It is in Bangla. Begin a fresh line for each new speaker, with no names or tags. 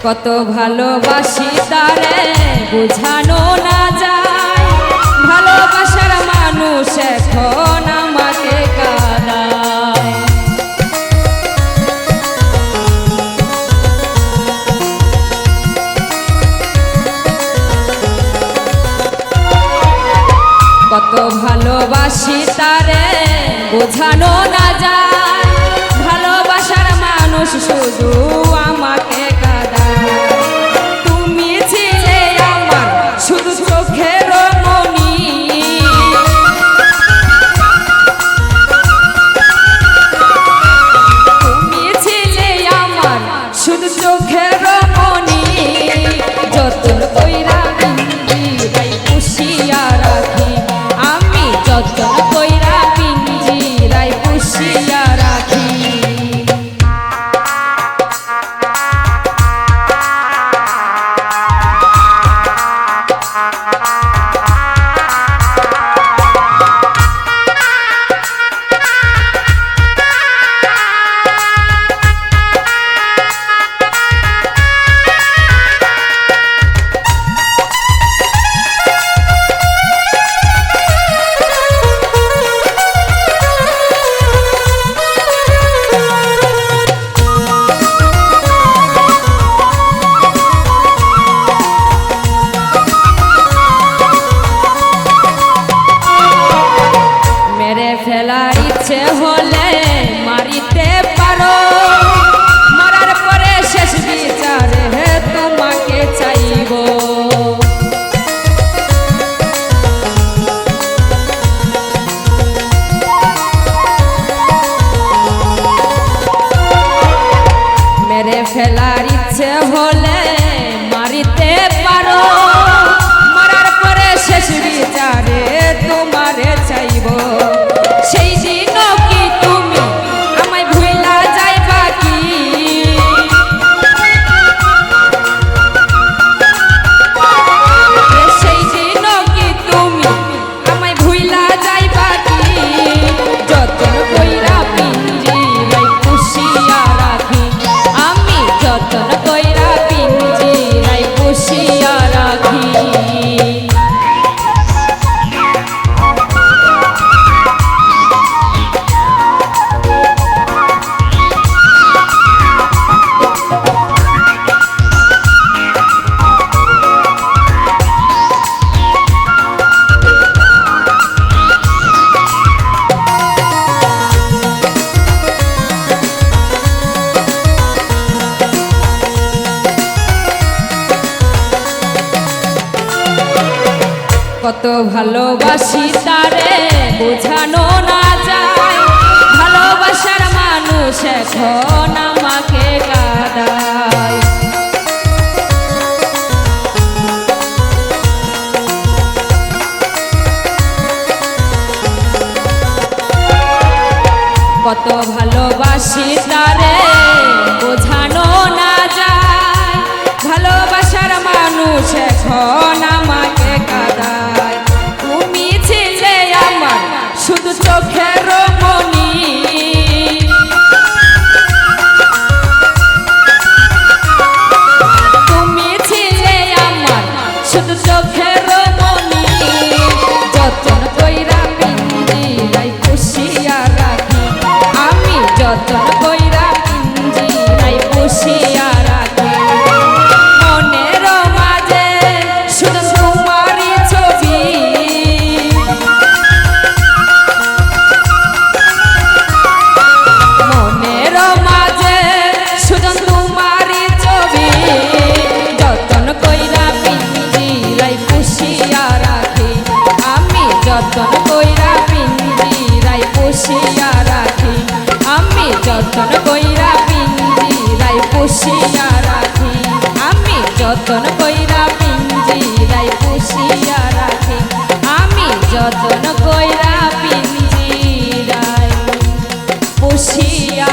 কত ভালোবাসি তারে বোঝানো না যায়, ভালোবাসার মানুষ এখন আমাকে কাঁদায়। কত ভালোবাসি তারে বোঝানো না যায়, ভালোবাসার মানুষ শুধু আমাকে কাঁদায়। তুমি ছিলে আমার শুধু চোখের মনি, তুমি ছিলে আমার শুধু চোখের মনি, যতন কইরা পিঞ্জিরায় পুষিয়া রাখি, আমি যতন কইরা পিঞ্জিরায় পুষিয়া রাখি। ফেলার ইচ্ছে হলে মারিতে পারো, মারার পরে শেষ বিচারে তোমাকে চাইব। মেরে ফেলার ইচ্ছে হলে মারিতে পারো, মারার পরে শেষ বিচারে তোমারে চাইব। সেই দিনও কি তুমি আমায় ভুইলা যাইবা কি, সেই দিনও কি তুমি আমায় ভুইলা যাইবা কি, যতন কইরা পিঞ্জিরায় পুষিয়া রাখি, আমি যতন কইরা পিঞ্জিরায় পুষিয়া রাখি। কত ভালোবাসি তারে বোঝানো না যায়, ভালোবাসার মানুষ এখন আমাকে কাঁদায়। কত ভালোবাসি তারে বোঝানো না যায়, ভালোবাসার মানুষ এখন আমাকে কাঁদায়। তুমি ছিলে আমার শুধু চোখের মনি, তুমি ছিলে আমার শুধু চোখের মনি, যতন কইরা পিঞ্জিরায় পুষিয়া রাখি, আমি যতন কইরা পিঞ্জিরায় পুষিয়া রাখি। মনের মাঝে শুধু তোমারই ছবি, মনের মাঝে শুধু তোমারই ছবি, যতন কইরা পিঞ্জিরায় পুষিয়া রাখি, আমি যতন কইরা পিঞ্জিরায় পুষিয়া রাখি, আমি যতন কইরা পিঞ্জিরায় পুষিয়া রাখি, আমি যতন কইরা পিঞ্জিরায় পুষিয়া রাখি, আমি যতন কইরা পিঞ্জিরায় পুষিয়া